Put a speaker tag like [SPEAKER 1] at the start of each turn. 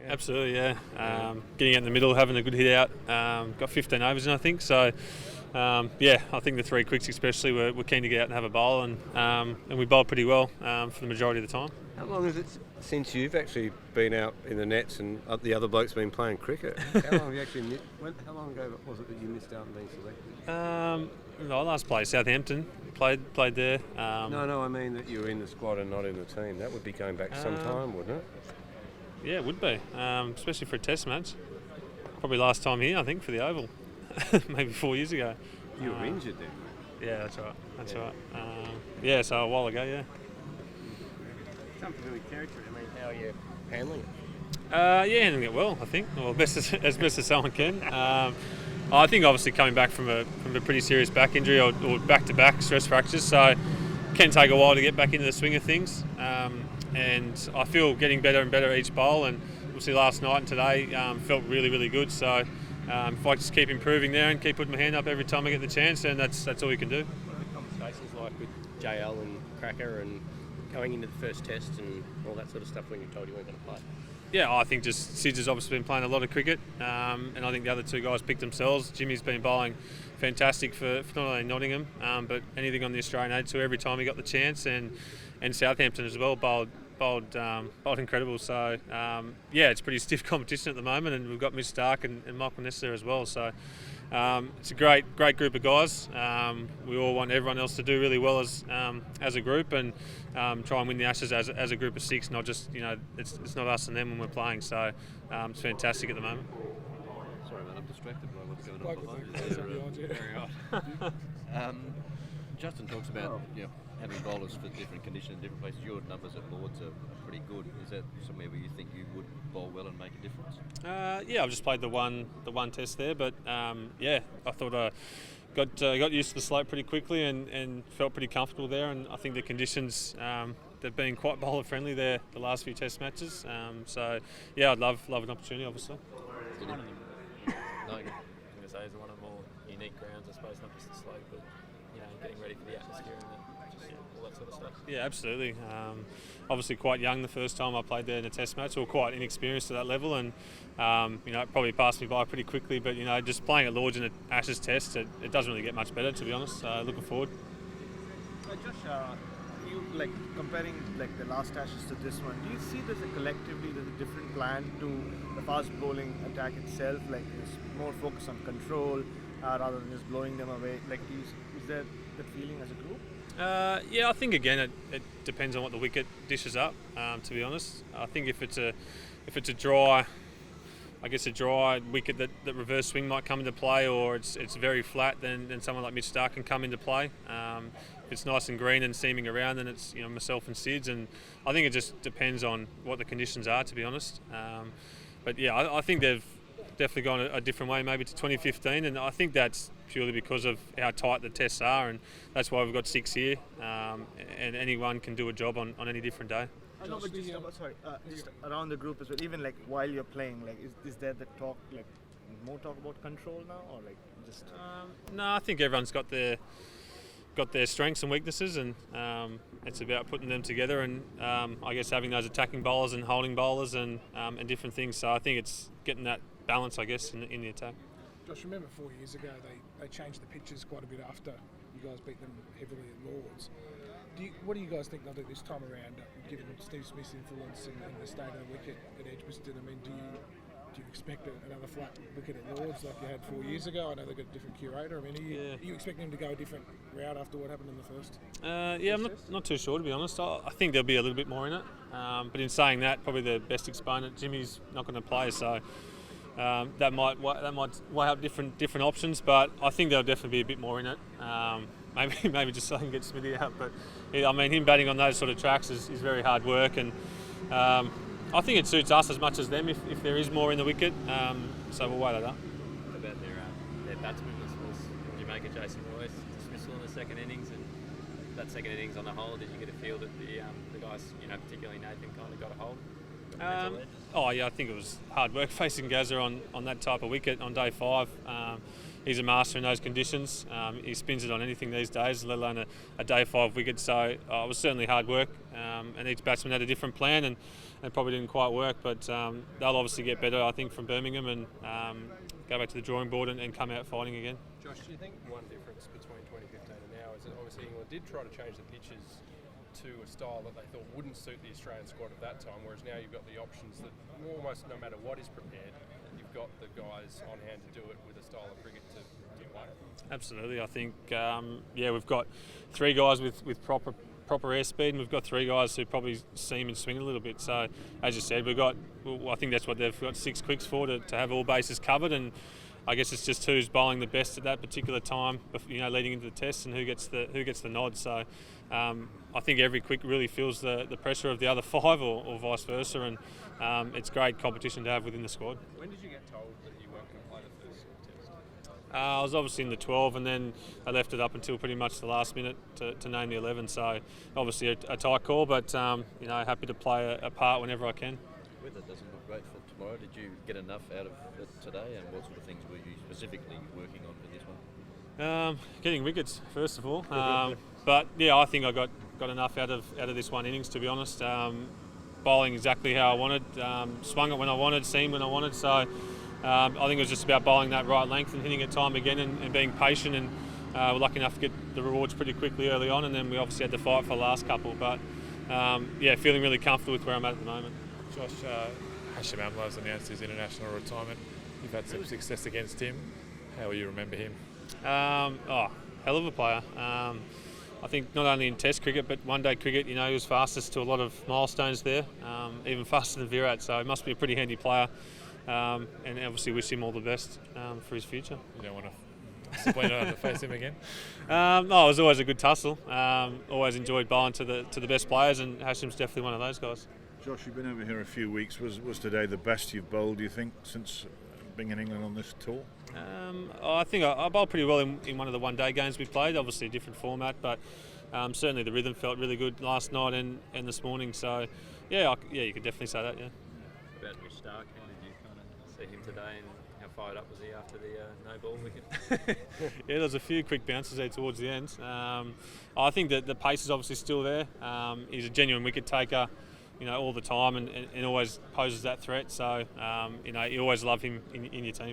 [SPEAKER 1] Yeah.
[SPEAKER 2] Absolutely, yeah. Getting out in the middle, having a good hit out. Got 15 overs in, I think. So, I think the three quicks especially were keen to get out and have a bowl, and we bowled pretty well for the majority of the time.
[SPEAKER 1] How long is it since you've actually been out in the nets and the other bloke's been playing cricket? How long have you actually how long ago was it that you missed out on being selected?
[SPEAKER 2] I last played Southampton. Played there.
[SPEAKER 1] No, I mean that you were in the squad and not in the team. That would be going back some time, wouldn't it?
[SPEAKER 2] Yeah, it would be, especially for a test match. Probably last time here, I think, for the Oval. Maybe 4 years ago.
[SPEAKER 1] You were injured then?
[SPEAKER 2] Yeah, that's right. So a while ago, yeah.
[SPEAKER 1] Something really territory. I mean, how are you handling it?
[SPEAKER 2] Handling it well, I think. Well, as best as someone can. I think obviously coming back from a pretty serious back injury or back-to-back stress fractures, so it can take a while to get back into the swing of things. And I feel getting better and better each bowl, and obviously last night and today felt really, really good. So if I just keep improving there and keep putting my hand up every time I get the chance, then that's all you can do.
[SPEAKER 1] What are the conversations like with JL and Cracker and going into the first test and all that sort of stuff when you're told you weren't going to play?
[SPEAKER 2] Yeah, I think just Sid's has obviously been playing a lot of cricket, and I think the other two guys picked themselves. Jimmy's been bowling fantastic for not only Nottingham, but anything on the Australian A tour every time he got the chance, and Southampton as well bowled incredible. So it's pretty stiff competition at the moment, and we've got Mitch Stark and Michael Ness there as well. So it's a great group of guys. We all want everyone else to do really well as a group, and try and win the Ashes as a group of six, not just it's not us and them when we're playing. So it's fantastic at the moment.
[SPEAKER 3] Sorry, man, I'm distracted by what's going on behind you. Very odd. Justin talks about having bowlers for different conditions in different places. Your numbers at Lords are pretty good. Is that somewhere where you think you would bowl well and make a difference?
[SPEAKER 2] I've just played the one test there, but I thought I got used to the slope pretty quickly and felt pretty comfortable there. And I think the conditions they've been quite bowler friendly there the last few test matches. I'd love an opportunity, obviously.
[SPEAKER 4] It's one of them. No, I'm going to say it's one of the more unique grounds, I suppose, not just the slope, but getting ready for the atmosphere and all that sort of stuff.
[SPEAKER 2] Yeah, absolutely. Obviously quite young the first time I played there in a test match, or quite inexperienced at that level, and it probably passed me by pretty quickly. But just playing at Lords in an Ashes test, it doesn't really get much better, to be honest. Looking forward.
[SPEAKER 5] Josh, you comparing the last Ashes to this one. Do you see there's a different plan to the fast bowling attack itself? Like there's more focus on control rather than just blowing them away. Is there that feeling as a group?
[SPEAKER 2] I think again it depends on what the wicket dishes up. To be honest, I think if it's a dry wicket that reverse swing might come into play, or it's very flat, then someone like Mitch Stark can come into play. If it's nice and green and seaming around, then it's myself and Sids, and I think it just depends on what the conditions are, to be honest. I think they've definitely gone a different way maybe to 2015, and I think that's purely because of how tight the tests are, and that's why we've got 6 here, and anyone can do a job on any different day.
[SPEAKER 5] Just around the group as well, even while you're playing, is there the talk, more talk about control now, or just?
[SPEAKER 2] No, I think everyone's got their strengths and weaknesses, and it's about putting them together, and I guess having those attacking bowlers and holding bowlers and different things. So I think it's getting that balance, I guess, in the attack.
[SPEAKER 6] Josh, remember 4 years ago they changed the pitches quite a bit after you guys beat them heavily at Lords. What do you guys think they'll do this time around, given Steve Smith's influence and the state of the wicket at Edgbaston? I mean, do you expect another flat wicket at Lords like you had 4 years ago? I know they've got a different curator. I mean, are you expecting them to go a different route after what happened in the first?
[SPEAKER 2] I'm not too sure, to be honest. I think there'll be a little bit more in it. But in saying that, probably the best exponent, Jimmy's not going to play, so that might weigh up different options. But I think there'll definitely be a bit more in it. Maybe just so I can get Smithy out. But him batting on those sort of tracks is very hard work, and I think it suits us as much as them if there is more in the wicket. So we'll weigh that up.
[SPEAKER 4] What about their batsmen? Jamaica Jason Royce dismissal in the second innings, and that second innings on the whole, did you get a feel that the guys, particularly Nathan, kind of got a hold?
[SPEAKER 2] I think it was hard work facing Gazza on that type of wicket on day 5. He's a master in those conditions. He spins it on anything these days, let alone a day 5 wicket. So it was certainly hard work. and each batsman had a different plan, and it probably didn't quite work. But they'll obviously get better, I think, from Birmingham and go back to the drawing board and come out fighting again.
[SPEAKER 7] Josh, do you think one difference between 2015 and now is that obviously England did try to change the pitches to a style that they thought wouldn't suit the Australian squad at that time, whereas now you've got the options that almost no matter what is prepared, you've got the guys on hand to do it with a style of cricket to play.
[SPEAKER 2] Absolutely, I think we've got three guys with proper airspeed, and we've got three guys who probably seam and swing a little bit. So, as you said, I think that's what they've got 6 quicks for, to have all bases covered, and I guess it's just who's bowling the best at that particular time, leading into the test, and who gets the nod. So, I think every quick really feels the pressure of the other 5, or vice versa, and it's great competition to have within the squad.
[SPEAKER 7] When did you get told that you weren't going to play the first test?
[SPEAKER 2] I was obviously in the 12, and then I left it up until pretty much the last minute to name the 11. So obviously a tight call, but happy to play a part whenever I can.
[SPEAKER 3] Weather doesn't look great for tomorrow. Did you get enough out of it today, and what sort of things were you specifically working on for this one?
[SPEAKER 2] Getting wickets first of all, but yeah, I think I got enough out of this one innings, to be honest. Bowling exactly how I wanted, swung it when I wanted, seamed when I wanted. So I think it was just about bowling that right length and hitting it time again, and being patient, and we're lucky enough to get the rewards pretty quickly early on, and then we obviously had to fight for the last couple. But feeling really comfortable with where I'm at the moment.
[SPEAKER 8] Josh, Hashim Amla's announced his international retirement. You've had some success against him. How will you remember him?
[SPEAKER 2] Hell of a player. I think not only in Test cricket but one-day cricket, he was fastest to a lot of milestones there, even faster than Virat. So he must be a pretty handy player, and obviously wish him all the best for his future.
[SPEAKER 8] You don't want to disappoint to face him again?
[SPEAKER 2] No, it was always a good tussle. Always enjoyed bowling to the best players, and Hashim's definitely one of those guys.
[SPEAKER 9] Josh, you've been over here a few weeks. Was today the best you've bowled, do you think, since being in England on this tour?
[SPEAKER 2] I think I bowled pretty well in one of the one-day games we played. Obviously a different format, but certainly the rhythm felt really good last night and this morning. So you could definitely say that. Yeah.
[SPEAKER 4] About Mitch Stark, how did you kind of see him today, and how fired up was he after the no ball wicket?
[SPEAKER 2] Yeah, there was a few quick bounces there towards the end. I think that the pace is obviously still there. He's a genuine wicket taker, all the time, and always poses that threat. So you always love him in your team.